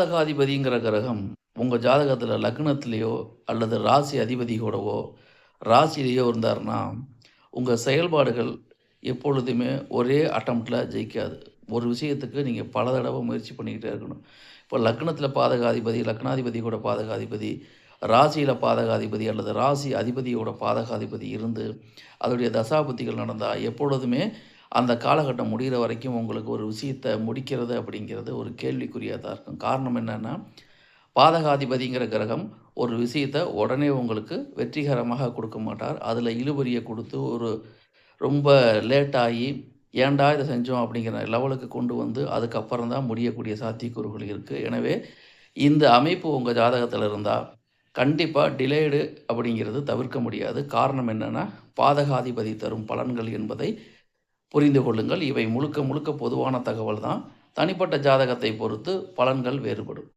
பாதகாதிபதிங்கிற கிரகம் உங்கள் ஜாதகத்தில் லக்னத்திலேயோ அல்லது ராசி அதிபதி கூடவோ ராசிலேயோ இருந்தாருன்னா உங்கள் செயல்பாடுகள் எப்பொழுதுமே ஒரே அட்டம்ப்டில் ஜெயிக்காது. ஒரு விஷயத்துக்கு நீங்கள் பல தடவை முயற்சி பண்ணிக்கிட்டே இருக்கணும். இப்போ லக்னத்தில் பாதகாதிபதி, லக்னாதிபதி கூட பாதகாதிபதி, ராசியில் பாதகாதிபதி அல்லது ராசி அதிபதியோட பாதகாதிபதி இருந்து அதோடைய தசாபுத்திகள் நடந்தால் எப்பொழுதுமே அந்த காலகட்டம் முடிகிற வரைக்கும் உங்களுக்கு ஒரு விஷயத்தை முடிக்கிறது அப்படிங்கிறது ஒரு கேள்விக்குறியாக தான் இருக்கும். காரணம் என்னென்னா, பாதகாதிபதிங்கிற கிரகம் ஒரு விஷயத்தை உடனே உங்களுக்கு வெற்றிகரமாக கொடுக்க மாட்டார். அதில் இழுபறியை கொடுத்து ஒரு ரொம்ப லேட்டாகி ஏன்டா இதை செஞ்சோம் அப்படிங்கிற லெவலுக்கு கொண்டு வந்து அதுக்கப்புறம் தான் முடியக்கூடிய சாத்தியக்கூறுகள் இருக்குது. எனவே இந்த அமைப்பு உங்கள் ஜாதகத்தில் இருந்தால் கண்டிப்பாக டிலேடு அப்படிங்கிறது தவிர்க்க முடியாது. காரணம் என்னென்னா, பாதகாதிபதி தரும் பலன்கள் என்பதை புரிந்து கொள்ளுங்கள். இவை முழுக்க முழுக்க பொதுவான தகவல் தான். தனிப்பட்ட ஜாதகத்தை பொறுத்து பலன்கள் வேறுபடும்.